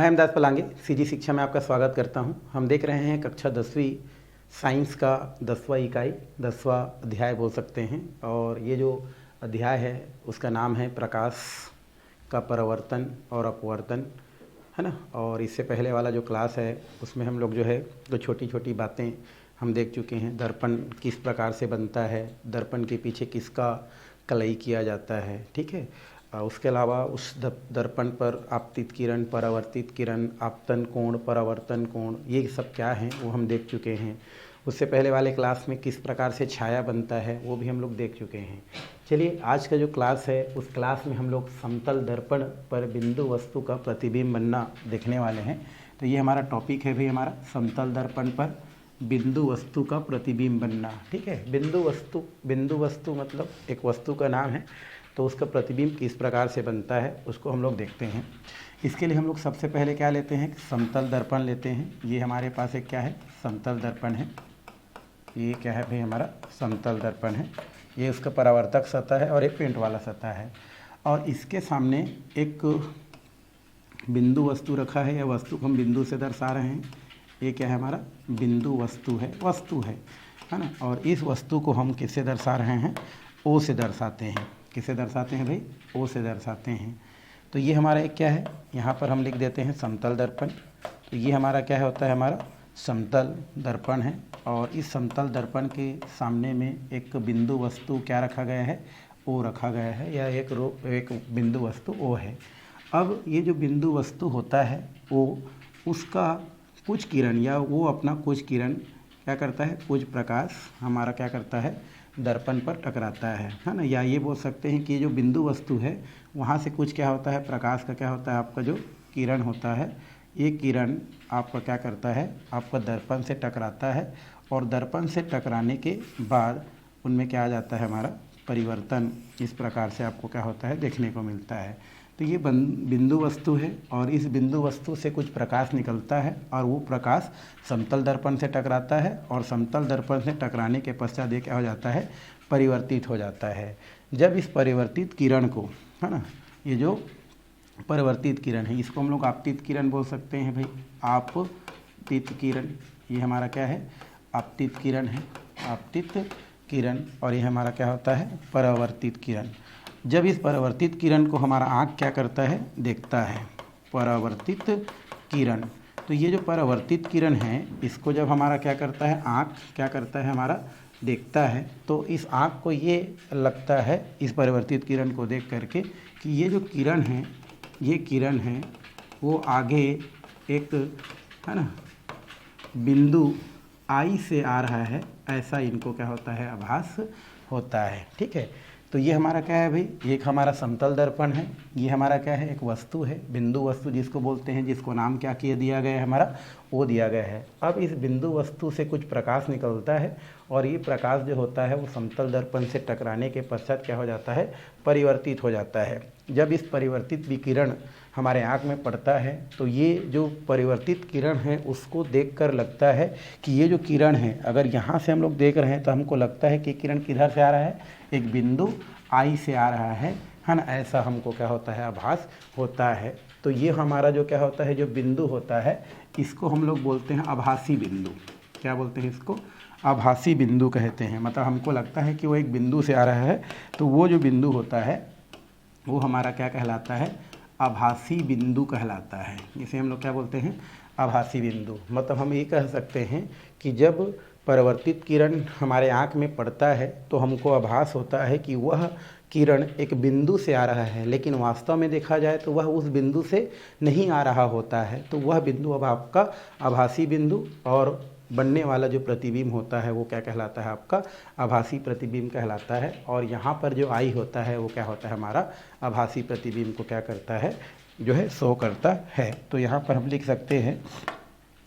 मैं हेमदास पलांगे सीजी शिक्षा में आपका स्वागत करता हूं। हम देख रहे हैं कक्षा 10वीं साइंस का 10वां इकाई 10वां अध्याय बोल सकते हैं। और ये जो अध्याय है उसका नाम है प्रकाश का परावर्तन और अपवर्तन, है ना। और इससे पहले वाला जो क्लास है उसमें हम लोग जो है तो छोटी छोटी बातें हम देख चुके हैं। दर्पण किस प्रकार से बनता है, दर्पण के पीछे किसका कलई किया जाता है, ठीक है। उसके अलावा उस दर्पण पर आपतित किरण, परावर्तित किरण, आपतन कोण, परावर्तन कोण, ये सब क्या हैं वो हम देख चुके हैं। उससे पहले वाले क्लास में किस प्रकार से छाया बनता है वो भी हम लोग देख चुके हैं। चलिए आज का जो क्लास है उस क्लास में हम लोग समतल दर्पण पर बिंदु वस्तु का प्रतिबिंब बनना देखने वाले हैं। तो ये हमारा टॉपिक है भाई, हमारा समतल दर्पण पर बिंदु वस्तु का प्रतिबिंब बनना, ठीक है। बिंदु वस्तु मतलब एक वस्तु का नाम है, तो उसका प्रतिबिंब किस प्रकार से बनता है उसको हम लोग देखते हैं। इसके लिए हम लोग सबसे पहले क्या लेते हैं, समतल दर्पण लेते हैं। ये हमारे पास एक क्या है, समतल दर्पण है। ये क्या है भाई, हमारा समतल दर्पण है। ये उसका परावर्तक सतह है और एक पेंट वाला सतह है। और इसके सामने एक बिंदु वस्तु रखा है, या वस्तु को हम बिंदु से दर्शा रहे हैं। ये क्या है, हमारा बिंदु वस्तु है ना। और इस वस्तु को हम किससे दर्शा रहे हैं, ओ से दर्शाते हैं। किसे दर्शाते हैं भाई, ओ से दर्शाते हैं। तो ये हमारा एक क्या है, यहाँ पर हम लिख देते हैं समतल दर्पण। तो ये हमारा क्या है, होता है हमारा समतल दर्पण है। और इस समतल दर्पण के सामने में एक बिंदु वस्तु क्या रखा गया है, ओ रखा गया है, या एक बिंदु वस्तु ओ है। अब ये जो बिंदु वस्तु होता है वो उसका कुछ किरण, या वो अपना कुछ किरण क्या करता है, कुछ प्रकाश हमारा क्या करता है, दर्पण पर टकराता है ना। या ये बोल सकते हैं कि जो बिंदु वस्तु है वहाँ से कुछ क्या होता है, प्रकाश का क्या होता है, आपका जो किरण होता है, ये किरण आपका क्या करता है, आपका दर्पण से टकराता है। और दर्पण से टकराने के बाद उनमें क्या आ जाता है, हमारा परिवर्तन इस प्रकार से आपको क्या होता है, देखने को मिलता है। तो ये बिंदु वस्तु है और इस बिंदु वस्तु से कुछ प्रकाश निकलता है और वो प्रकाश समतल दर्पण से टकराता है। और समतल दर्पण से टकराने के पश्चात ये क्या हो जाता है, परिवर्तित हो जाता है। जब इस परिवर्तित किरण को, है ना, ये जो परिवर्तित किरण है इसको हम लोग आपतित किरण बोल सकते हैं भाई, आपतित किरण। ये हमारा क्या है, आपतित किरण है, आपतित किरण। और ये हमारा क्या होता है, परावर्तित किरण। जब इस परावर्तित किरण को हमारा आँख क्या करता है, देखता है, परावर्तित किरण। तो ये जो परावर्तित किरण है इसको जब हमारा क्या करता है, आँख क्या करता है, हमारा देखता है, तो इस आँख को ये लगता है इस परावर्तित किरण को देख करके कि ये जो किरण है, ये किरण है वो आगे एक, है ना, बिंदु आई से आ रहा है, ऐसा इनको क्या होता है, आभास होता है, ठीक है। तो ये हमारा क्या है भाई, ये एक हमारा समतल दर्पण है। ये हमारा क्या है, एक वस्तु है, बिंदु वस्तु जिसको बोलते हैं, जिसको नाम क्या किया दिया गया है, हमारा वो दिया गया है। अब इस बिंदु वस्तु से कुछ प्रकाश निकलता है और ये प्रकाश जो होता है वो समतल दर्पण से टकराने के पश्चात क्या हो जाता है, परिवर्तित हो जाता है। जब इस परिवर्तित विकिरण हमारे आँख में पड़ता है तो ये जो परिवर्तित किरण है उसको देखकर लगता है कि ये जो किरण है, अगर यहाँ से हम लोग देख रहे हैं तो हमको लगता है कि किरण किधर से आ रहा है, एक बिंदु आई से आ रहा है ना। ऐसा हमको क्या होता है, आभास होता है। तो ये हमारा जो क्या होता है, जो बिंदु होता है इसको हम लोग बोलते हैं आभासी बिंदु। क्या बोलते हैं इसको, आभासी बिंदु कहते हैं। मतलब हमको लगता है कि वो एक बिंदु से आ रहा है, तो वो जो बिंदु होता है वो हमारा क्या कहलाता है, आभासी बिंदु कहलाता है। इसे हम लोग क्या बोलते हैं, आभासी बिंदु। मतलब हम ये कह सकते हैं कि जब परावर्तित किरण हमारे आँख में पड़ता है तो हमको आभास होता है कि वह किरण एक बिंदु से आ रहा है, लेकिन वास्तव में देखा जाए तो वह उस बिंदु से नहीं आ रहा होता है। तो वह बिंदु अब आपका आभासी बिंदु, और बनने वाला जो प्रतिबिंब होता है वो क्या कहलाता है, आपका आभासी प्रतिबिंब कहलाता है। और यहाँ पर जो आई होता है वो क्या होता है, हमारा आभासी प्रतिबिंब को क्या करता है, जो है शो करता है। तो यहाँ पर हम लिख सकते हैं,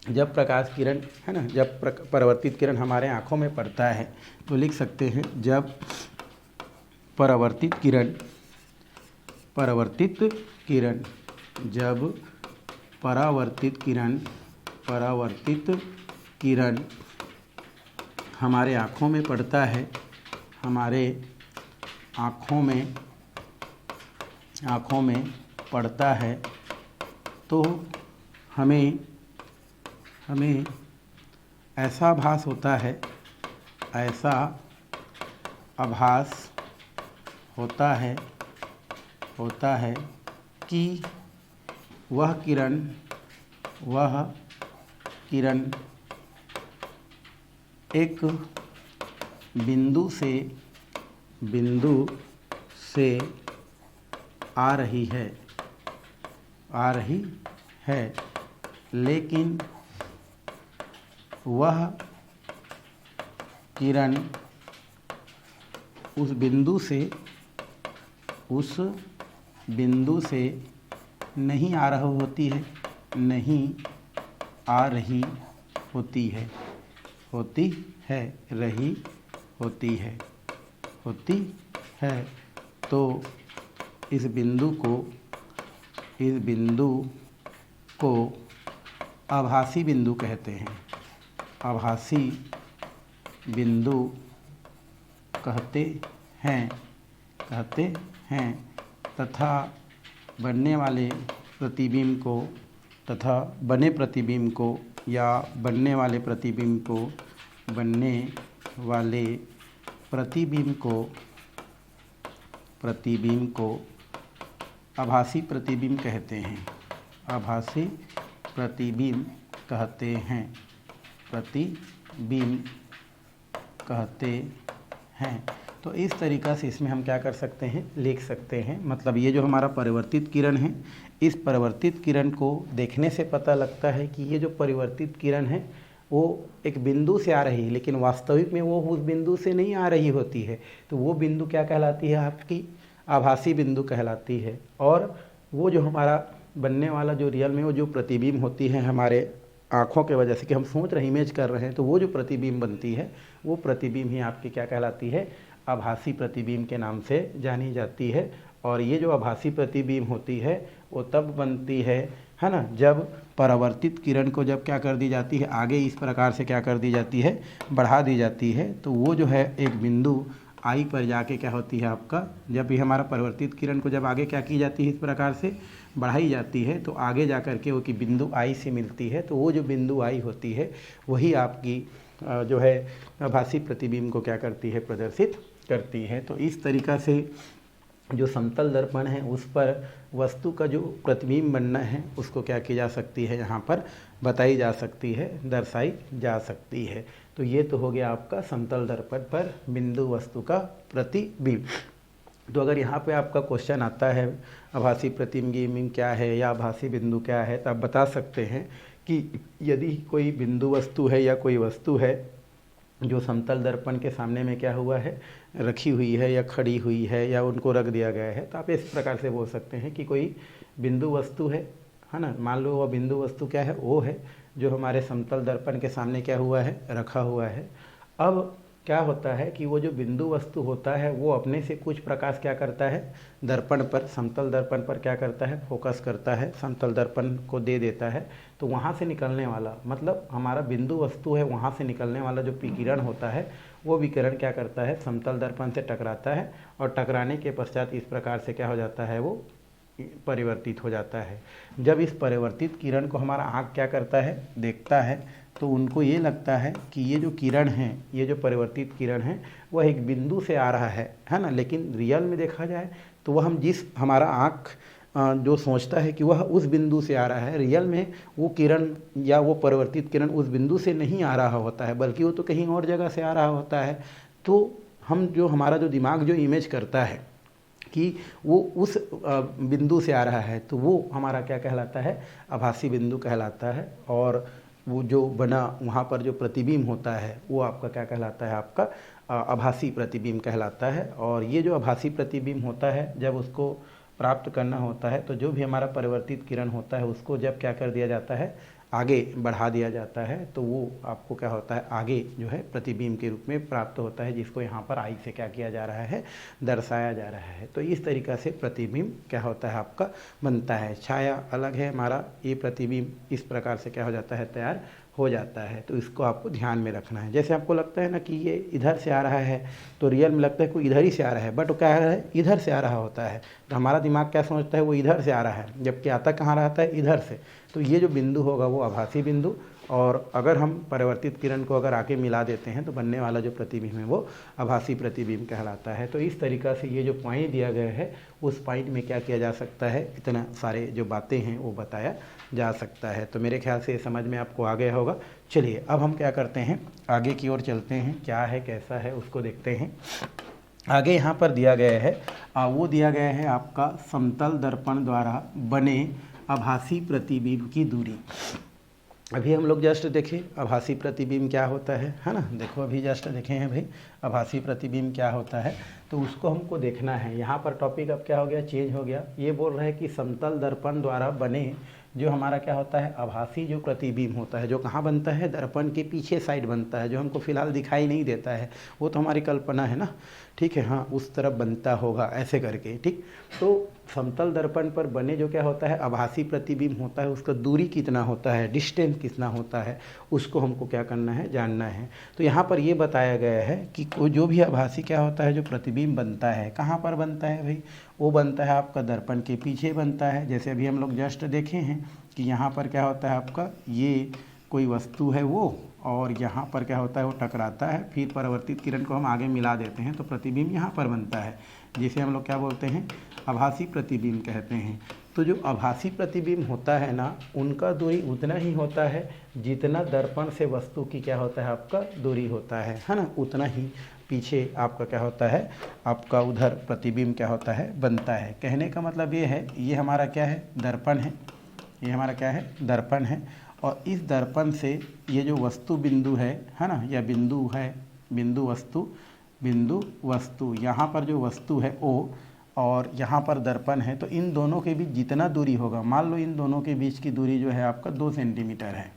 जब प्रकाश किरण, है ना, जब परावर्तित किरण हमारे आँखों में पड़ता है तो लिख सकते हैं, जब परावर्तित किरण, जब परावर्तित किरण हमारे आँखों में पड़ता है, हमारे आँखों में पड़ता है, तो हमें हमें ऐसा आभास होता है, ऐसा आभास होता है कि वह किरण एक बिंदु से आ रही है, लेकिन वह किरण उस बिंदु से नहीं आ रही होती है। तो इस बिंदु को आभासी बिंदु कहते हैं। आभासी बिंदु कहते हैं तथा बने प्रतिबिंब को या बनने वाले प्रतिबिंब को आभासी प्रतिबिंब कहते हैं। आभासी प्रतिबिंब कहते हैं। तो इस तरीक़ा से इसमें हम क्या कर सकते हैं, लिख सकते हैं। मतलब ये जो हमारा परिवर्तित किरण है, इस परिवर्तित किरण को देखने से पता लगता है कि ये जो परिवर्तित किरण है वो एक बिंदु से आ रही है, लेकिन वास्तविक में वो उस बिंदु से नहीं आ रही होती है। तो वो बिंदु क्या कहलाती है, आपकी आभासी बिंदु कहलाती है। और वो जो हमारा बनने वाला जो रियल में वो जो प्रतिबिंब होती है हमारे आँखों के वजह से कि हम सोच रहे इमेज कर रहे हैं, तो वो जो प्रतिबिंब बनती है वो प्रतिबिंब ही आपकी क्या कहलाती है, आभासी प्रतिबिंब के नाम से जानी जाती है। और ये जो आभासी प्रतिबिंब होती है वो तब बनती है ना, जब परावर्तित किरण को जब क्या कर दी जाती है, आगे इस प्रकार से क्या कर दी जाती है, बढ़ा दी जाती है। तो वो जो है एक बिंदु आई पर जाके क्या होती है आपका, जब भी हमारा परिवर्तित किरण को जब आगे क्या की जाती है, इस प्रकार से बढ़ाई जाती है, तो आगे जा कर के वो कि बिंदु आई से मिलती है। तो वो जो बिंदु आई होती है वही आपकी जो है आभासी प्रतिबिंब को क्या करती है, प्रदर्शित करती है। तो इस तरीक़ा से जो समतल दर्पण है उस पर वस्तु का जो प्रतिबिंब बनना है उसको क्या की जा सकती है, यहाँ पर बताई जा सकती है, दर्शाई जा सकती है। तो ये तो हो गया आपका समतल दर्पण पर बिंदु वस्तु का प्रतिबिंब। तो अगर यहाँ पे आपका क्वेश्चन आता है आभासी प्रतिबिंब क्या है या आभासी बिंदु क्या है, तो आप बता सकते हैं कि यदि कोई बिंदु वस्तु है या कोई वस्तु है जो समतल दर्पण के सामने में क्या हुआ है, रखी हुई है या खड़ी हुई है या उनको रख दिया गया है, तो आप इस प्रकार से बोल सकते हैं कि कोई बिंदु वस्तु है ना। मान लो वह बिंदु वस्तु क्या है, वो है जो हमारे समतल दर्पण के सामने क्या हुआ है, रखा हुआ है। अब क्या होता है कि वो जो बिंदु वस्तु होता है वो अपने से कुछ प्रकाश क्या करता है, दर्पण पर, समतल दर्पण पर क्या करता है, फोकस करता है, समतल दर्पण को दे देता है। तो वहाँ से निकलने वाला, मतलब हमारा बिंदु वस्तु है, वहाँ से निकलने वाला जो विकिरण होता है वो विकिरण क्या करता है, समतल दर्पण से टकराता है और टकराने के पश्चात इस प्रकार से क्या हो जाता है, वो परिवर्तित हो जाता है। जब इस परिवर्तित किरण को हमारा आँख क्या करता है, देखता है, तो उनको ये लगता है कि ये जो किरण है, ये जो परिवर्तित किरण है वह एक बिंदु से आ रहा है ना। लेकिन रियल में देखा जाए तो वह हम जिस हमारा आँख जो सोचता है कि वह उस बिंदु से आ रहा है, रियल में वो किरण या वो परिवर्तित किरण उस बिंदु से नहीं आ रहा होता है, बल्कि वो तो कहीं और जगह से आ रहा होता है। तो हम जो हमारा जो दिमाग जो इमेज करता है कि वो उस बिंदु से आ रहा है, तो वो हमारा क्या कहलाता है, आभासी बिंदु कहलाता है। और वो जो बना वहाँ पर जो प्रतिबिंब होता है वो आपका क्या कहलाता है, आपका आभासी प्रतिबिंब कहलाता है। और ये जो आभासी प्रतिबिंब होता है, जब उसको प्राप्त करना होता है तो जो भी हमारा परिवर्तित किरण होता है उसको जब क्या कर दिया जाता है, आगे बढ़ा दिया जाता है, तो वो आपको क्या होता है, आगे जो है प्रतिबिंब के रूप में प्राप्त होता है, जिसको यहाँ पर आई से क्या किया जा रहा है, दर्शाया जा रहा है। तो इस तरीक़ा से प्रतिबिंब क्या होता है, आपका बनता है। छाया अलग है हमारा, ये प्रतिबिंब इस प्रकार से क्या हो जाता है, तैयार हो जाता है। तो इसको आपको ध्यान में रखना है। जैसे आपको लगता है ना कि ये इधर से आ रहा है, तो रियल में लगता है कोई इधर ही से आ रहा है, बट वो क्या है, इधर से आ रहा होता है। तो हमारा दिमाग क्या सोचता है, वो इधर से आ रहा है, जबकि आता कहाँ रहता है, इधर से। तो ये जो बिंदु होगा वो आभासी बिंदु, और अगर हम परावर्तित किरण को अगर आके मिला देते हैं तो बनने वाला जो प्रतिबिंब है वो आभासी प्रतिबिंब कहलाता है। तो इस तरीक़ा से ये जो पॉइंट दिया गया है उस पॉइंट में क्या किया जा सकता है, इतना सारे जो बातें हैं वो बताया जा सकता है। तो मेरे ख्याल से समझ में आपको आ गया होगा। चलिए अब हम क्या करते हैं, आगे की ओर चलते हैं, क्या है कैसा है उसको देखते हैं। आगे यहाँ पर दिया गया है वो दिया गया है आपका समतल दर्पण द्वारा बने आभासी प्रतिबिंब की दूरी। अभी हम लोग जस्ट देखें आभासी प्रतिबिंब क्या होता है ना। देखो अभी जस्ट देखे हैं भाई आभासी प्रतिबिंब क्या होता है, तो उसको हमको देखना है। यहाँ पर टॉपिक अब क्या हो गया, चेंज हो गया। ये बोल रहा है कि समतल दर्पण द्वारा बने जो हमारा क्या होता है आभासी जो प्रतिबिंब होता है, जो कहाँ बनता है, दर्पण के पीछे साइड बनता है, जो हमको फिलहाल दिखाई नहीं देता है, वो तो हमारी कल्पना है ना, ठीक है। हाँ, उस तरफ बनता होगा ऐसे करके, ठीक। तो समतल दर्पण पर बने जो क्या होता है आभासी प्रतिबिंब होता है, उसका दूरी कितना होता है, डिस्टेंस कितना होता है, उसको हमको क्या करना है, जानना है। तो यहाँ पर ये बताया गया है कि जो भी आभासी क्या होता है जो प्रतिबिंब बनता है, कहाँ पर बनता है भाई, वो बनता है आपका दर्पण के पीछे बनता है। जैसे अभी हम लोग जस्ट देखे हैं कि यहाँ पर क्या होता है आपका, ये कोई वस्तु है वो, और यहाँ पर क्या होता है वो टकराता है, फिर परावर्तित किरण को हम आगे मिला देते हैं तो प्रतिबिंब यहाँ पर बनता है, जिसे हम लोग क्या बोलते हैं, आभासी प्रतिबिंब कहते हैं। तो जो आभासी प्रतिबिंब होता है ना, उनका दूरी उतना ही होता है जितना दर्पण से वस्तु की क्या होता है आपका दूरी होता है ना, उतना ही पीछे आपका क्या होता है, आपका उधर प्रतिबिंब क्या होता है, बनता है। कहने का मतलब ये है, ये हमारा क्या है, दर्पण है, ये हमारा क्या है, दर्पण है, और इस दर्पण से ये जो वस्तु बिंदु है ना, या बिंदु है, बिंदु वस्तु, यहाँ पर जो वस्तु है ओ, और यहाँ पर दर्पण है, तो इन दोनों के बीच जितना दूरी होगा, मान लो इन दोनों के बीच की दूरी जो है आपका 2 सेंटीमीटर है।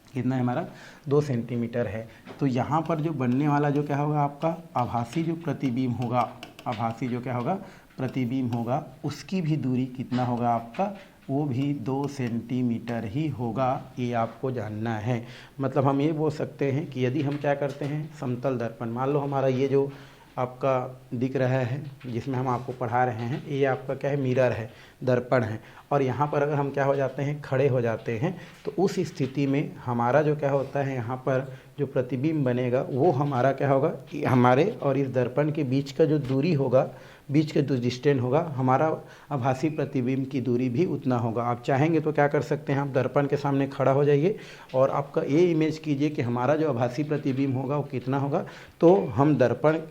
कितना है हमारा, 2 सेंटीमीटर है। तो यहाँ पर जो बनने वाला जो क्या होगा आपका आभासी जो प्रतिबिंब होगा, आभासी जो क्या होगा प्रतिबिंब होगा, उसकी भी दूरी कितना होगा आपका, वो भी 2 सेंटीमीटर ही होगा। ये आपको जानना है। मतलब हम ये बोल सकते हैं कि यदि हम क्या करते हैं, समतल दर्पण, मान लो हमारा ये जो आपका दिख रहा है जिसमें हम आपको पढ़ा रहे हैं, ये आपका क्या है, मिरर है, दर्पण है, और यहाँ पर अगर हम क्या हो जाते हैं, खड़े हो जाते हैं, तो उस स्थिति में हमारा जो क्या होता है, यहाँ पर जो प्रतिबिंब बनेगा वो हमारा क्या होगा, हमारे और इस दर्पण के बीच का जो दूरी होगा, बीच का जो डिस्टेंस होगा, हमारा आभासी प्रतिबिंब की दूरी भी उतना होगा। आप चाहेंगे तो क्या कर सकते हैं, आप दर्पण के सामने खड़ा हो जाइए और आपका ये इमेज कीजिए कि हमारा जो आभासी प्रतिबिंब होगा वो कितना होगा। तो हम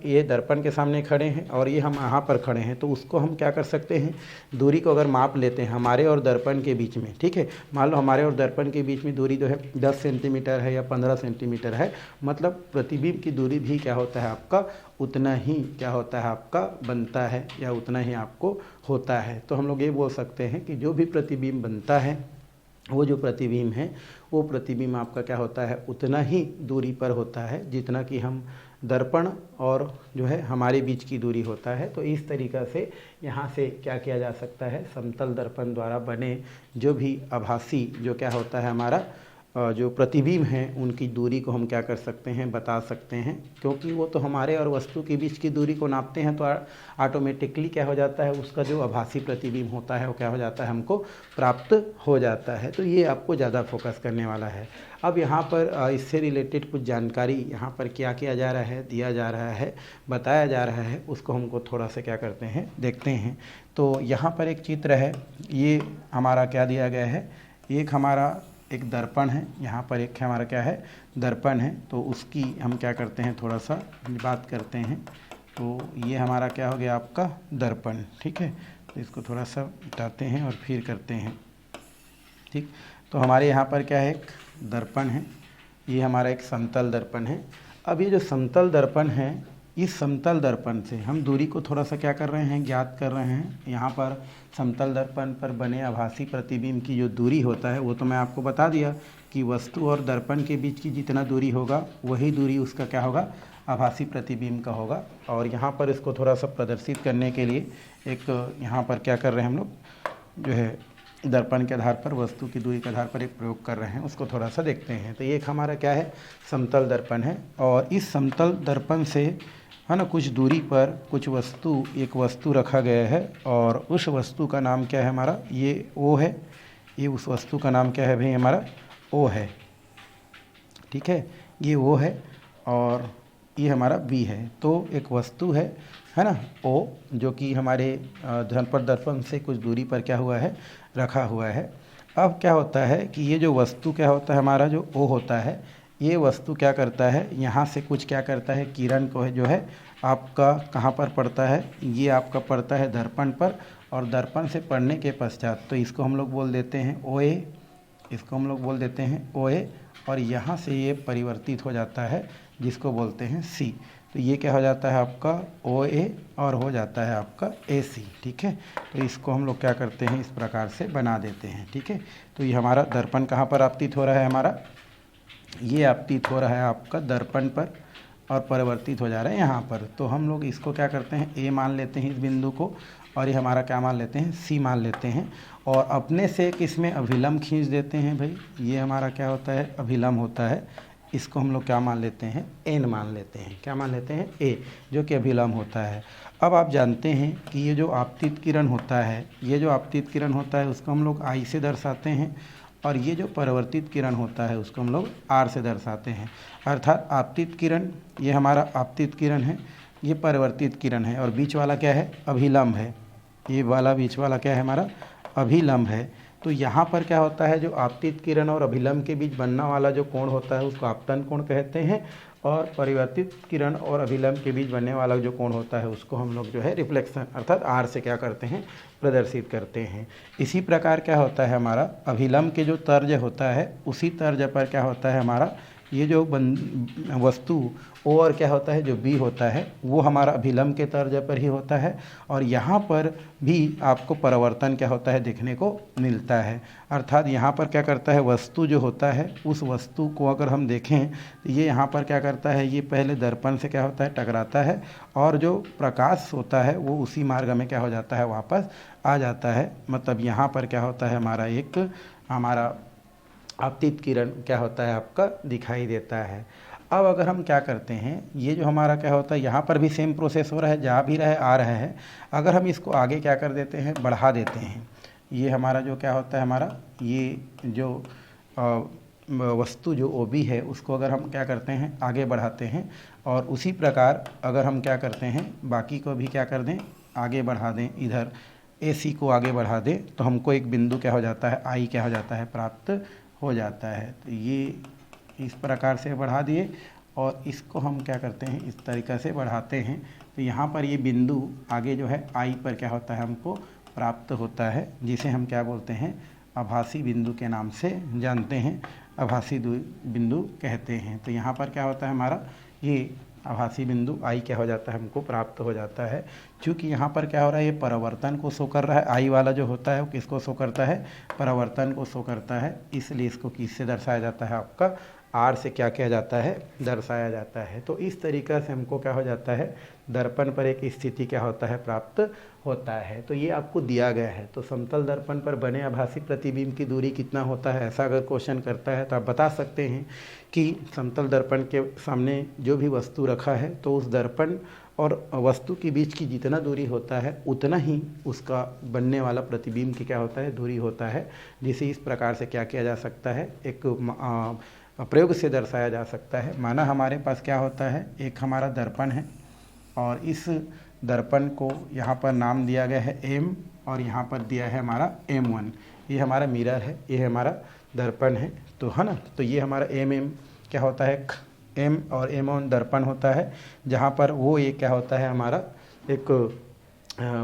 ये दर्पण के सामने खड़े हैं और ये हम यहाँ पर खड़े हैं, तो उसको हम क्या कर सकते हैं, दूरी को अगर माप लेते हैं हमारे और दर्पण के बीच में, ठीक है। मान लो हमारे और दर्पण के बीच में दूरी जो है 10 सेंटीमीटर है या 15 सेंटीमीटर है, मतलब प्रतिबिंब की दूरी भी क्या होता है आपका, उतना ही क्या होता है आपका बनता है, या उतना ही आपको होता है। तो हम लोग ये बोल सकते हैं कि जो भी प्रतिबिंब बनता है, वो जो प्रतिबिंब है, वो प्रतिबिंब आपका क्या होता है, उतना ही दूरी पर होता है जितना कि हम दर्पण और जो है हमारे बीच की दूरी होता है। तो इस तरीक़ा से यहाँ से क्या किया जा सकता है, समतल दर्पण द्वारा बने जो भी आभासी जो क्या होता है हमारा जो प्रतिबिंब हैं, उनकी दूरी को हम क्या कर सकते हैं, बता सकते हैं। क्योंकि वो तो हमारे और वस्तु के बीच की दूरी को नापते हैं, तो ऑटोमेटिकली क्या हो जाता है, उसका जो आभासी प्रतिबिंब होता है वो क्या हो जाता है, हमको प्राप्त हो जाता है। तो ये आपको ज़्यादा फोकस करने वाला है। अब यहाँ पर इससे रिलेटेड कुछ जानकारी यहाँ पर क्या किया जा रहा है, दिया जा रहा है, बताया जा रहा है, उसको हमको थोड़ा सा क्या करते हैं, देखते हैं। तो यहाँ पर एक चित्र है, ये हमारा क्या दिया गया है, एक हमारा एक दर्पण है, यहाँ पर एक हमारा क्या है, दर्पण है। तो उसकी हम क्या करते हैं, थोड़ा सा बात करते हैं। तो ये हमारा क्या हो गया आपका दर्पण, ठीक है। तो इसको थोड़ा सा हटाते हैं और फिर करते हैं, ठीक। तो हमारे यहाँ पर क्या है, एक दर्पण है, ये हमारा एक समतल दर्पण है। अब ये जो समतल दर्पण है, इस समतल दर्पण से हम दूरी को थोड़ा सा क्या कर रहे हैं, ज्ञात कर रहे हैं। यहाँ पर समतल दर्पण पर बने आभासी प्रतिबिंब की जो दूरी होता है, वो तो मैं आपको बता दिया कि वस्तु और दर्पण के बीच की जितना दूरी होगा, वही दूरी उसका क्या होगा, आभासी प्रतिबिंब का होगा। और यहाँ पर इसको थोड़ा सा प्रदर्शित करने के लिए एक यहाँ पर क्या कर रहे हैं हम लोग, जो है दर्पण के आधार पर वस्तु की दूरी के आधार पर एक प्रयोग कर रहे हैं, उसको थोड़ा सा देखते हैं। तो ये एक हमारा क्या है, समतल दर्पण है, और इस समतल दर्पण से है ना कुछ दूरी पर कुछ वस्तु, एक वस्तु रखा गया है, और उस वस्तु का नाम क्या है हमारा, ये ओ है, ये उस वस्तु का नाम क्या है भाई, हमारा ओ है। ठीक है, ये ओ है और ये हमारा बी है। तो एक वस्तु है ना, ओ, जो कि हमारे दर्पण से कुछ दूरी पर क्या हुआ है, रखा हुआ है। अब क्या होता है कि ये जो वस्तु क्या होता है, हमारा जो ओ होता है, ये वस्तु क्या करता है, यहाँ से कुछ क्या करता है, किरण को है जो है आपका कहाँ पर पड़ता है, ये आपका पड़ता है दर्पण पर, और दर्पण से पड़ने के पश्चात तो इसको हम लोग बोल देते हैं ओ ए, इसको हम लोग बोल देते हैं ओ ए, और यहाँ से ये परिवर्तित हो जाता है जिसको बोलते हैं सी। तो ये क्या हो जाता है आपका ओ ए और हो जाता है आपका ए सी। ठीक है, तो इसको हम लोग क्या करते हैं, इस प्रकार से बना देते हैं। ठीक है, तो ये हमारा दर्पण कहाँ पर आपतित हो रहा है, हमारा ये आपतित हो रहा है आपका दर्पण पर और परिवर्तित हो जा रहा है यहाँ पर। तो हम लोग इसको क्या करते हैं, ए मान लेते हैं इस बिंदु को, और ये हमारा क्या मान लेते हैं, सी मान लेते हैं, और अपने से किसमें अभिलंब खींच देते हैं भाई, ये हमारा क्या होता है, अभिलंब होता है। इसको हम लोग क्या मान लेते हैं, एन मान लेते हैं। क्या मान लेते हैं, ए, जो कि अभिलंब होता है। अब आप जानते हैं कि ये जो आपतित किरण होता है, ये जो आपतित किरण होता है उसको हम लोग आई से दर्शाते हैं, और ये जो परावर्तित किरण होता है उसको हम लोग आर से दर्शाते हैं। अर्थात आपतित किरण, ये हमारा आपतित किरण है, ये परावर्तित किरण है, और बीच वाला क्या है, अभिलंब है। ये वाला बीच वाला क्या है, हमारा अभिलंब है। तो यहाँ पर क्या होता है, जो आपतित किरण और अभिलंब के बीच बनने वाला जो कोण होता है उसको आपतन कोण कहते हैं, और परिवर्तित किरण और अभिलंब के बीच बनने वाला जो कोण होता है उसको हम लोग जो है रिफ्लेक्शन अर्थात आर से क्या करते हैं, प्रदर्शित करते हैं। इसी प्रकार क्या होता है, हमारा अभिलंब के जो तर्ज होता है उसी तर्ज पर क्या होता है, हमारा ये जो वस्तु ओ और क्या होता है, जो बी होता है वो हमारा अभिलंब के तर्ज पर ही होता है, और यहाँ पर भी आपको परावर्तन क्या होता है देखने को मिलता है। अर्थात यहाँ पर क्या करता है, वस्तु जो होता है उस वस्तु को अगर हम देखें तो ये यहाँ पर क्या करता है, ये पहले दर्पण से क्या होता है, टकराता है, और जो प्रकाश होता है वो उसी मार्ग में क्या हो जाता है, वापस आ जाता है। मतलब यहाँ पर क्या होता है, हमारा एक हमारा आपतित किरण क्या होता है आपका दिखाई देता है। अब अगर हम क्या करते हैं, ये जो हमारा क्या होता है, यहाँ पर भी सेम प्रोसेस हो रहा है, जा भी रहा है आ रहा है। अगर हम इसको आगे क्या कर देते हैं, बढ़ा देते हैं, ये हमारा जो क्या होता है, हमारा ये जो वस्तु जो ओ बी है उसको अगर हम क्या करते हैं, आगे बढ़ाते हैं, और उसी प्रकार अगर हम क्या करते हैं, बाकी को भी क्या कर दें, आगे बढ़ा दें, इधर ए सी को आगे बढ़ा दें, तो हमको एक बिंदु क्या हो जाता है, आई क्या हो जाता है, प्राप्त हो जाता है। तो ये इस प्रकार से बढ़ा दिए, और इसको हम क्या करते हैं, इस तरीक़े से बढ़ाते हैं, तो यहाँ पर ये बिंदु आगे जो है आई पर क्या होता है, हमको प्राप्त होता है, जिसे हम क्या बोलते हैं, आभासी बिंदु के नाम से जानते हैं, आभासी बिंदु कहते हैं। तो यहाँ पर क्या होता है, हमारा ये आभासी बिंदु आई क्या हो जाता है, हमको प्राप्त हो जाता है। क्योंकि यहाँ पर क्या हो रहा है, ये परावर्तन को शो कर रहा है, आई वाला जो होता है वो किसको शो करता है, परावर्तन को शो करता है, इसलिए इसको किससे दर्शाया जाता है, आपका आर से क्या किया जाता है, दर्शाया जाता है। तो इस तरीक़ा से हमको क्या हो जाता है, दर्पण पर एक स्थिति क्या होता है, प्राप्त होता है। तो ये आपको दिया गया है। तो समतल दर्पण पर बने आभासी प्रतिबिंब की दूरी कितना होता है, ऐसा अगर क्वेश्चन करता है तो आप बता सकते हैं कि समतल दर्पण के सामने जो भी वस्तु रखा है तो उस दर्पण और वस्तु के बीच की जितना दूरी होता है उतना ही उसका बनने वाला प्रतिबिंब की क्या होता है, दूरी होता है, जिसे इस प्रकार से क्या किया जा सकता है, एक प्रयोग से दर्शाया जा सकता है। माना हमारे पास क्या होता है, एक हमारा दर्पण है, और इस दर्पण को यहाँ पर नाम दिया गया है एम, और यहाँ पर दिया है हमारा M1। ये हमारा मिरर है, ये हमारा दर्पण है, तो है ना। तो ये हमारा एम क्या होता है, एम और M1 दर्पण होता है, जहाँ पर वो ये क्या होता है, हमारा एक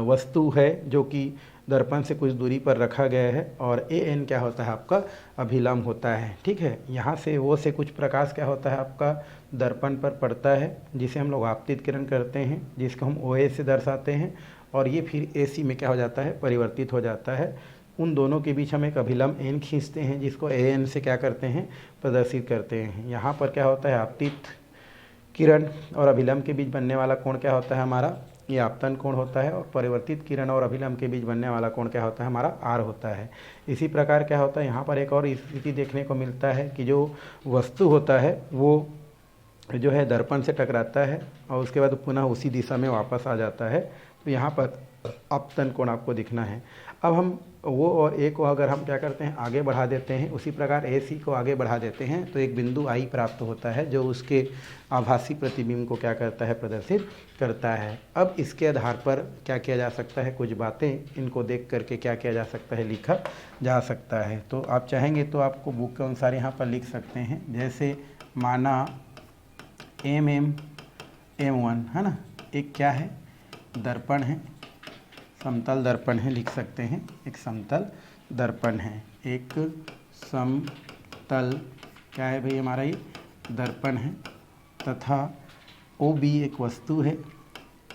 वस्तु है जो कि दर्पण से कुछ दूरी पर रखा गया है, और AN क्या होता है, आपका अभिलंब होता है। ठीक है, यहाँ से वो से कुछ प्रकाश क्या होता है, आपका दर्पण पर पड़ता है, जिसे हम लोग आपतित किरण करते हैं, जिसको हम OA से दर्शाते हैं, और ये फिर AC में क्या हो जाता है, परिवर्तित हो जाता है। उन दोनों के बीच हम एक अभिलंब N खींचते हैं, जिसको AN से क्या करते हैं, प्रदर्शित करते हैं। यहाँ पर क्या होता है, आपतित किरण और अभिलंब के बीच बनने वाला कोण क्या होता है, हमारा ये आपतन कोण होता है, और परिवर्तित किरण और अभिलंब के बीच बनने वाला कोण क्या होता है, हमारा आर होता है। इसी प्रकार क्या होता है, यहाँ पर एक और स्थिति देखने को मिलता है कि जो वस्तु होता है वो जो है दर्पण से टकराता है, और उसके बाद पुनः उसी दिशा में वापस आ जाता है। तो यहाँ पर आपतन कोण आपको दिखना है। अब हम वो और ए को अगर हम क्या करते हैं आगे बढ़ा देते हैं, उसी प्रकार ए सी को आगे बढ़ा देते हैं तो एक बिंदु आई प्राप्त होता है जो उसके आभासी प्रतिबिंब को क्या करता है, प्रदर्शित करता है। अब इसके आधार पर क्या किया जा सकता है, कुछ बातें इनको देख करके क्या किया जा सकता है, लिखा जा सकता है। तो आप चाहेंगे तो आपको बुक के अनुसार यहाँ पर लिख सकते हैं। जैसे माना M1 है ना, एक क्या है, दर्पण है, समतल दर्पण है, लिख सकते हैं एक समतल दर्पण है, एक समतल क्या है भाई हमारा ये दर्पण है, तथा OB एक वस्तु है,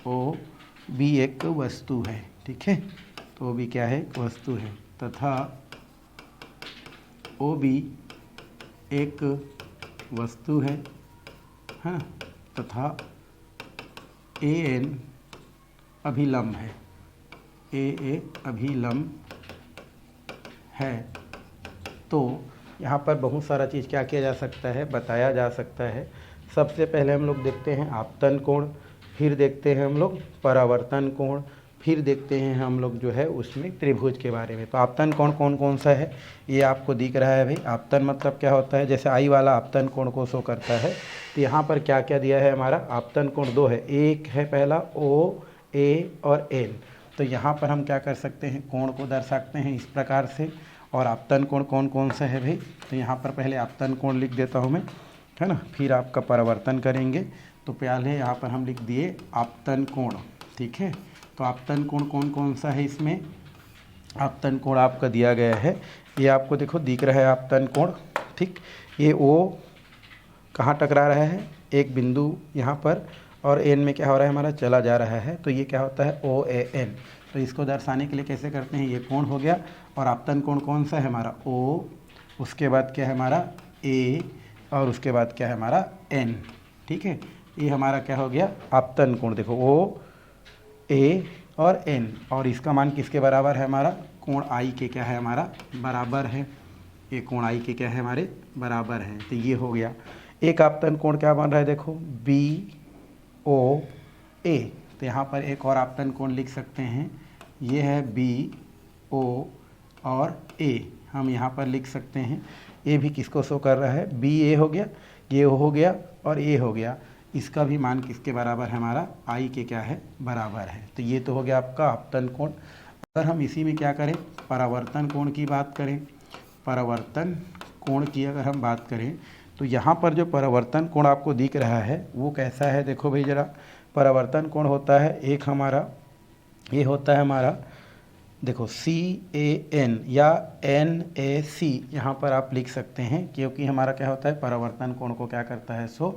OB एक वस्तु है, ठीक है। तो OB क्या है, एक वस्तु है, तथा OB एक वस्तु है ना, तथा AN अभिलम्ब है, AA अभिलम्ब है। तो यहाँ पर बहुत सारा चीज़ क्या किया जा सकता है, बताया जा सकता है। सबसे पहले हम लोग देखते हैं आपतन कोण, फिर देखते हैं हम लोग परावर्तन कोण, फिर देखते हैं हम लोग जो है उसमें त्रिभुज के बारे में। तो आपतन कोण कौन कौन सा है ये आपको दिख रहा है भाई। आपतन मतलब क्या होता है, जैसे आई वाला आपतन कोण को शो करता है। तो यहाँ पर क्या क्या दिया है, हमारा आपतन कोण दो है, एक है पहला OA और N। तो यहाँ पर हम क्या कर सकते हैं, कोण को दर्शाते हैं इस प्रकार से। और आपतन कोण कौन कौन सा है भाई, तो यहाँ पर पहले आपतन कोण लिख देता हूँ मैं, है ना, फिर आपका परावर्तन करेंगे। तो पहले यहाँ पर हम लिख दिए आपतन कोण, ठीक है। तो आपतन कोण कौन कौन सा है, इसमें आपतन कोण आपका दिया गया है, ये आपको देखो दिख रहा है आपतन कोण, ठीक। ये O कहाँ टकरा रहा है, एक बिंदु यहाँ पर, और N में क्या हो रहा है, हमारा चला जा रहा है। तो ये क्या होता है, OAN। तो इसको दर्शाने के लिए कैसे करते हैं, ये कोण हो गया। और आपतन कोण कौन सा है हमारा, O, उसके बाद क्या है हमारा A, और उसके बाद क्या है हमारा N, ठीक है। ये हमारा क्या हो गया, आपतन कोण। देखो O, A और N, और इसका मान किसके बराबर है, हमारा कोण I के क्या है, हमारा बराबर है। ये कोण I के क्या है, हमारे बराबर है। तो ये हो गया। एक आपतन कोण क्या बन रहा है, देखो BOA। तो यहाँ पर एक और आपतन कोण लिख सकते हैं, ये है BO और A, हम यहाँ पर लिख सकते हैं। ये भी किसको शो कर रहा है, BA हो गया, ये हो गया और A हो गया। इसका भी मान किसके बराबर है, हमारा I के क्या है, बराबर है। तो ये तो हो गया आपका आपतन कोण। अगर हम इसी में क्या करें, परावर्तन कोण की बात करें, परावर्तन कोण की अगर हम बात करें, तो यहाँ पर जो परावर्तन कोण आपको दिख रहा है वो कैसा है, देखो भाई ज़रा। परावर्तन कोण होता है एक हमारा, ये होता है हमारा, देखो CAN या NAC यहाँ पर आप लिख सकते हैं, क्योंकि हमारा क्या होता है, परावर्तन कोण को क्या करता है, शो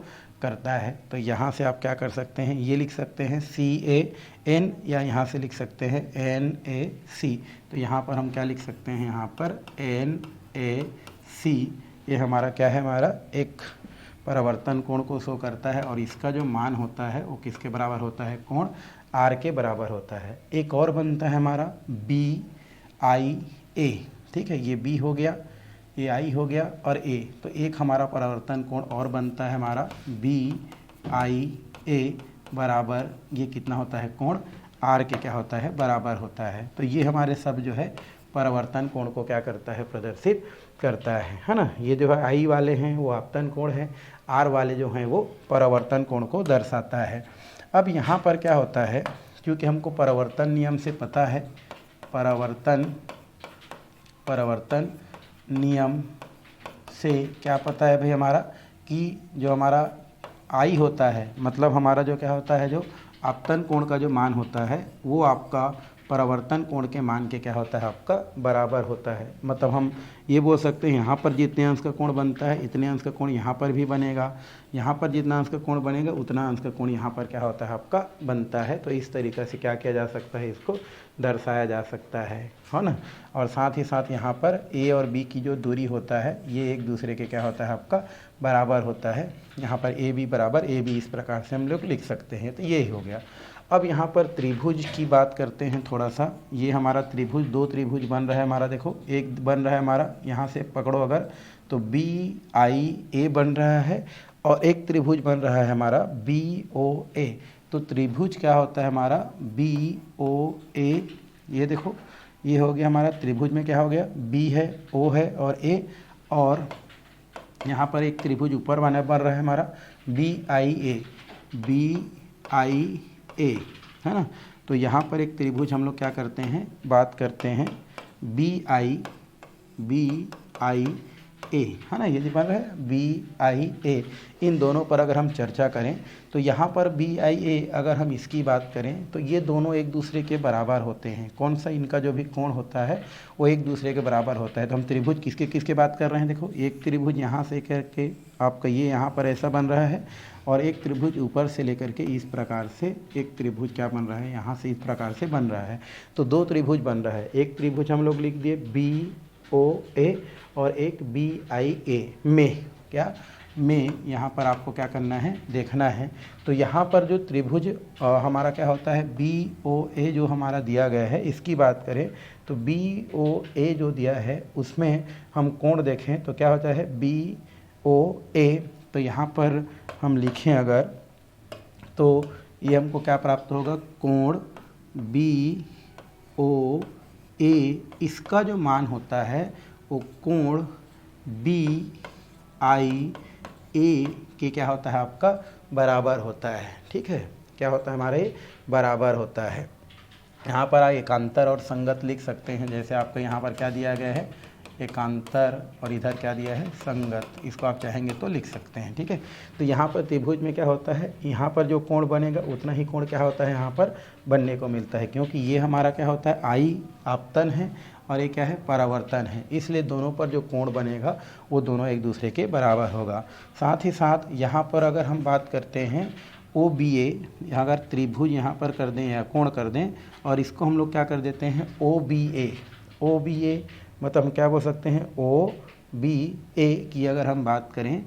करता है। तो यहाँ से आप क्या कर सकते हैं, ये लिख सकते हैं CAN, या यहाँ से लिख सकते हैं NAC। तो यहाँ पर हम क्या लिख सकते हैं, यहाँ पर NAC, ये हमारा क्या है, हमारा एक परावर्तन कोण को शो करता है। और इसका जो मान होता है वो किसके बराबर होता है, कोण R के बराबर होता है। एक और बनता है हमारा BIA, ठीक है। ये B हो गया, ये I हो गया और A। तो एक हमारा परावर्तन कोण और बनता है हमारा BIA बराबर, ये कितना होता है, कोण R के क्या होता है, बराबर होता है। तो ये हमारे सब जो है परावर्तन कोण को क्या करता है, प्रदर्शित करता है ना। ये जो है I वाले हैं वो आपतन कोण है, R वाले जो हैं वो परावर्तन कोण को दर्शाता है। अब यहाँ पर क्या होता है, क्योंकि हमको परावर्तन नियम से पता है, परावर्तन नियम से क्या पता है भाई हमारा, कि जो हमारा I होता है, मतलब हमारा जो क्या होता है, जो आपतन कोण का जो मान होता है वो आपका परावर्तन कोण के मान के क्या होता है, आपका बराबर होता है। मतलब हम ये बोल सकते हैं, यहाँ पर जितने अंश का कोण बनता है इतने अंश का कोण यहाँ पर भी बनेगा, यहाँ पर जितना अंश का कोण बनेगा उतना अंश का कोण यहाँ पर क्या होता है, आपका बनता है। तो इस तरीक़े से क्या किया जा सकता है, इसको दर्शाया जा सकता है ना। और साथ ही साथ यहाँ पर A और B की जो दूरी होता है ये एक दूसरे के क्या होता है, आपका बराबर होता है। यहाँ पर AB बराबर AB, इस प्रकार से हम लोग लिख सकते हैं। तो ये ही हो गया। अब यहाँ पर त्रिभुज की बात करते हैं थोड़ा सा। ये हमारा त्रिभुज, दो त्रिभुज बन रहा है हमारा, देखो एक बन रहा है हमारा, यहाँ से पकड़ो अगर तो BIA बन रहा है, और एक त्रिभुज बन रहा है हमारा BOA। तो त्रिभुज क्या होता है हमारा, BOA, ये देखो ये हो गया हमारा त्रिभुज में क्या हो गया, बी है, ओ है और ए, और यहाँ पर एक त्रिभुज ऊपर बन रहा है हमारा BIA, BIA, है ना। तो यहाँ पर एक त्रिभुज हम लोग क्या करते हैं, बात करते हैं BIA, है ना, ये जो बन रहा है BIA। इन दोनों पर अगर हम चर्चा करें तो यहाँ पर BIA अगर हम इसकी बात करें तो ये दोनों एक दूसरे के बराबर होते हैं। कौन सा, इनका जो भी कोण होता है वो एक दूसरे के बराबर होता है। तो हम त्रिभुज किसके किसके बात कर रहे हैं, देखो एक त्रिभुज यहाँ से करके आपका ये यहाँ पर ऐसा बन रहा है, और एक त्रिभुज ऊपर से लेकर के इस प्रकार से एक त्रिभुज क्या बन रहा है, यहाँ से इस प्रकार से बन रहा है। तो दो त्रिभुज बन रहा है, एक त्रिभुज हम लोग लिख दिए BOA और एक BIA में, क्या में, यहाँ पर आपको क्या करना है, देखना है। तो यहाँ पर जो त्रिभुज हमारा क्या होता है BOA जो हमारा दिया गया है, इसकी बात करें तो BOA जो दिया है उसमें हम कोण देखें तो क्या होता है BOA। तो यहाँ पर हम लिखें अगर तो ये हमको क्या प्राप्त होगा, कोण BOA, इसका जो मान होता है वो कोण BIA के क्या होता है, आपका बराबर होता है। ठीक है, क्या होता है, हमारे बराबर होता है। यहाँ पर आप एकांतर और संगत लिख सकते हैं, जैसे आपको यहाँ पर क्या दिया गया है, एकांतर, और इधर क्या दिया है, संगत। इसको आप चाहेंगे तो लिख सकते हैं। ठीक है, तो यहाँ पर त्रिभुज में क्या होता है, यहाँ पर जो कोण बनेगा उतना ही कोण क्या होता है यहाँ पर बनने को मिलता है, क्योंकि ये हमारा क्या होता है I आपतन है और ये क्या है, परावर्तन है, इसलिए दोनों पर जो कोण बनेगा वो दोनों एक दूसरे के बराबर होगा। साथ ही साथ यहाँ पर अगर हम बात करते हैं OBA, अगर त्रिभुज यहाँ पर कर दें या कोण कर दें और इसको हम लोग क्या कर देते हैं OBA, मतलब हम क्या बोल सकते हैं OBA की अगर हम बात करें,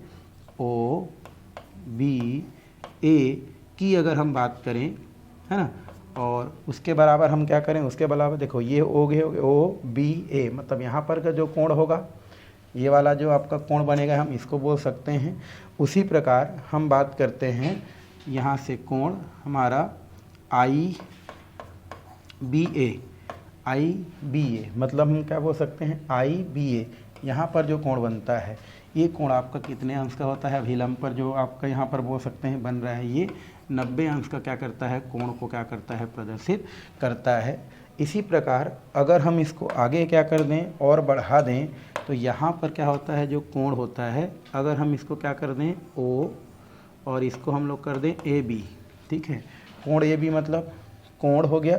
OBA की अगर हम बात करें, है ना, और उसके बराबर हम क्या करें, उसके बराबर देखो ये हो गए OBA, मतलब यहाँ पर का जो कोण होगा, ये वाला जो आपका कोण बनेगा हम इसको बोल सकते हैं। उसी प्रकार हम बात करते हैं यहाँ से कोण हमारा IBA, मतलब हम क्या बोल सकते हैं IBA। यहाँ पर जो कोण बनता है ये कोण आपका कितने अंश का होता है, अभिलंब पर जो आपका यहाँ पर बोल सकते हैं बन रहा है, ये 90 अंश का क्या करता है, कोण को क्या करता है, प्रदर्शित करता है। इसी प्रकार अगर हम इसको आगे क्या कर दें और बढ़ा दें तो यहाँ पर क्या होता है, जो कोण होता है अगर हम इसको क्या कर दें O और इसको हम लोग कर दें AB। ठीक है, कोण AB मतलब कोण हो गया,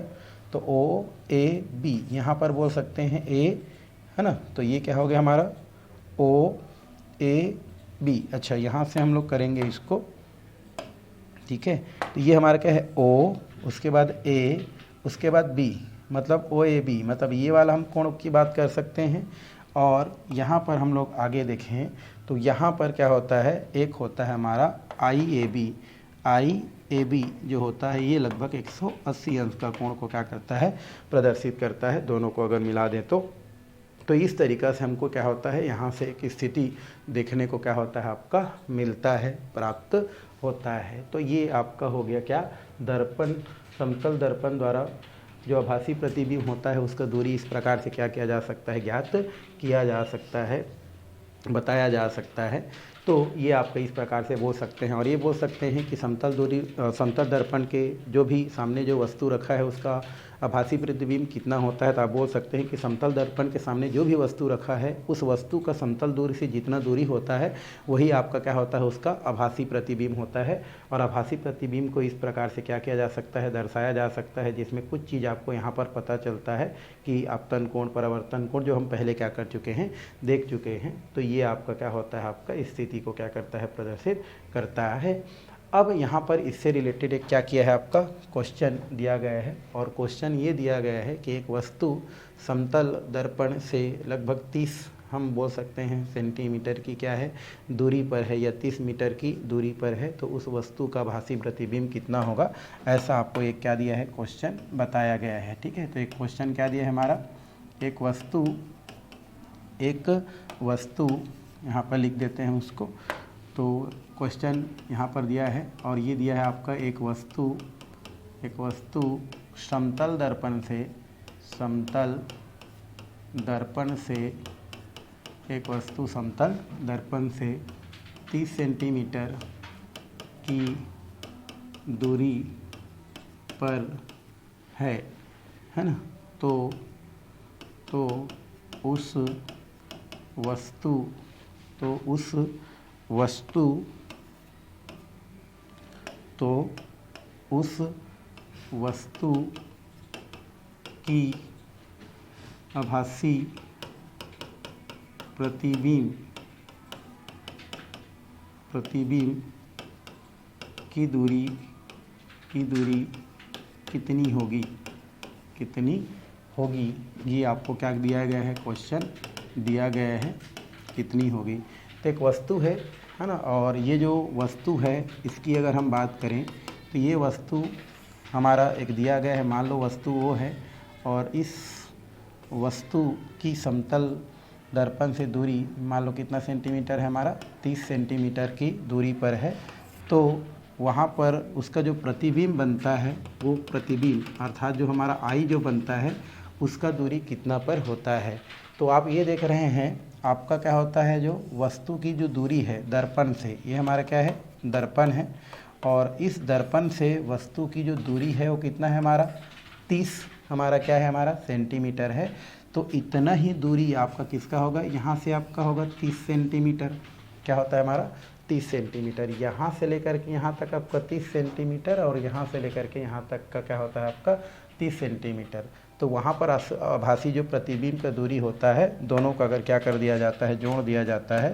तो OAB यहाँ पर बोल सकते हैं A, है ना, तो ये क्या हो गया हमारा OAB। अच्छा, यहाँ से हम लोग करेंगे इसको, ठीक है, तो ये हमारा क्या है O, उसके बाद A, उसके बाद B, मतलब OAB, मतलब ये वाला हम कोण की बात कर सकते हैं। और यहाँ पर हम लोग आगे देखें तो यहाँ पर क्या होता है, एक होता है हमारा IAB जो होता है ये लगभग 180 अंश का कोण को क्या करता है, प्रदर्शित करता है। दोनों को अगर मिला दें तो इस तरीक़ा से हमको क्या होता है, यहाँ से एक स्थिति देखने को क्या होता है, आपका मिलता है, प्राप्त होता है। तो ये आपका हो गया क्या, दर्पण, समतल दर्पण द्वारा जो आभासी प्रतिबिंब होता है उसका दूरी इस प्रकार से क्या किया जा सकता है, ज्ञात किया जा सकता है, बताया जा सकता है। तो ये आपका इस प्रकार से बोल सकते हैं। और ये बोल सकते हैं कि समतल दर्पण के जो भी सामने जो वस्तु रखा है उसका आभासी प्रतिबिंब कितना होता है, तो आप बोल सकते हैं कि समतल दर्पण के सामने जो भी वस्तु रखा है उस वस्तु का समतल दूरी से जितना दूरी होता है वही आपका क्या होता है, उसका आभासी प्रतिबिंब होता है। और आभासी प्रतिबिंब को इस प्रकार से क्या किया जा सकता है, दर्शाया जा सकता है, जिसमें कुछ चीज़ आपको यहाँ पर पता चलता है कि आपतन कोण, परावर्तन कोण, जो हम पहले क्या कर चुके हैं, देख चुके हैं। तो ये आपका क्या होता है, आपका स्थिति को क्या करता है, प्रदर्शित करता है। अब यहाँ पर इससे रिलेटेड एक क्या किया है, आपका क्वेश्चन दिया गया है, और क्वेश्चन ये दिया गया है कि एक वस्तु समतल दर्पण से लगभग 30 हम बोल सकते हैं सेंटीमीटर की क्या है, दूरी पर है, या 30 मीटर की दूरी पर है, तो उस वस्तु का आभासी प्रतिबिंब कितना होगा, ऐसा आपको एक क्या दिया है, क्वेश्चन बताया गया है। ठीक है, तो एक क्वेश्चन क्या दिया है हमारा, एक वस्तु यहाँ पर लिख देते हैं उसको। तो क्वेश्चन यहाँ पर दिया है और ये दिया है आपका एक वस्तु समतल दर्पण से एक वस्तु समतल दर्पण से 30 सेंटीमीटर की दूरी पर है ना, तो उस वस्तु की आभासी प्रतिबिंब की दूरी कितनी होगी, ये आपको क्या दिया गया है, क्वेश्चन दिया गया है कितनी होगी। तो एक वस्तु है ना, और ये जो वस्तु है इसकी अगर हम बात करें तो ये वस्तु हमारा एक दिया गया है, मान लो वस्तु वो है, और इस वस्तु की समतल दर्पण से दूरी मान लो कितना सेंटीमीटर है हमारा, 30 सेंटीमीटर की दूरी पर है। तो वहाँ पर उसका जो प्रतिबिंब बनता है, वो प्रतिबिंब अर्थात जो हमारा आई जो बनता है उसका दूरी कितना पर होता है। तो आप ये देख रहे हैं आपका क्या होता है, जो वस्तु की जो दूरी है दर्पण से, ये हमारा क्या है, दर्पण है, और इस दर्पण से वस्तु की जो दूरी है वो कितना है हमारा, 30 हमारा क्या है, हमारा सेंटीमीटर है। तो इतना ही दूरी आपका किसका होगा, यहाँ से आपका होगा 30 सेंटीमीटर, क्या होता है हमारा 30 सेंटीमीटर, यहाँ से लेकर के यहाँ तक आपका 30 सेंटीमीटर, और यहाँ से लेकर के यहाँ तक का क्या होता है आपका 30 सेंटीमीटर। तो वहाँ पर आभासी जो प्रतिबिंब का दूरी होता है, दोनों का अगर क्या कर दिया जाता है, जोड़ दिया जाता है,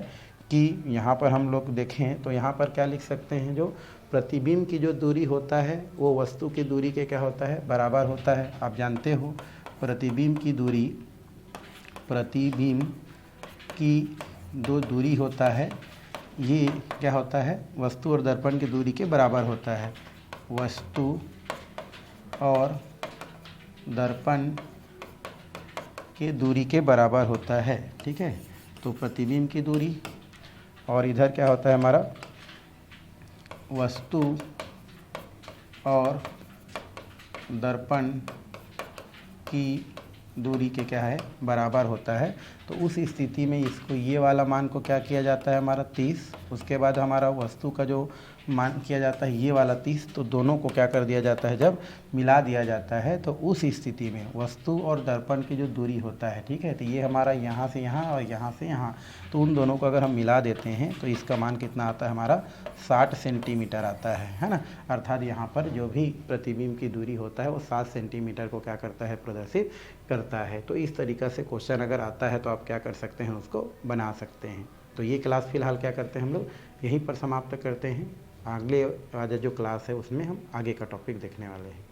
कि यहाँ पर हम लोग देखें तो यहाँ पर क्या लिख सकते हैं, जो प्रतिबिंब की जो दूरी होता है वो वस्तु की दूरी के क्या होता है, बराबर होता है। आप जानते हो प्रतिबिंब की जो दूरी होता है ये क्या होता है, वस्तु और दर्पण की दूरी के बराबर होता है, वस्तु और दर्पण के दूरी के बराबर होता है, ठीक है। तो प्रतिबिंब की दूरी और इधर क्या होता है हमारा, वस्तु और दर्पण की दूरी के क्या है, बराबर होता है। तो उस स्थिति में इसको ये वाला मान को क्या किया जाता है हमारा 30, उसके बाद हमारा वस्तु का जो मान किया जाता है ये वाला 30, तो दोनों को क्या कर दिया जाता है, जब मिला दिया जाता है तो उस स्थिति में वस्तु और दर्पण की जो दूरी होता है, ठीक है, तो ये हमारा यहाँ से यहाँ और यहाँ से यहाँ, तो उन दोनों को अगर हम मिला देते हैं तो इसका मान कितना आता है हमारा 60 सेंटीमीटर आता है ना। अर्थात यहाँ पर जो भी प्रतिबिंब की दूरी होता है वो 7 सेंटीमीटर को क्या करता है, प्रदर्शित करता है। तो इस तरीक़ा से क्वेश्चन अगर आता है तो आप क्या कर सकते हैं, उसको बना सकते हैं। तो ये क्लास फ़िलहाल क्या करते हैं हम लोग यहीं पर समाप्त करते हैं। अगले वाला जो क्लास है उसमें हम आगे का टॉपिक देखने वाले हैं।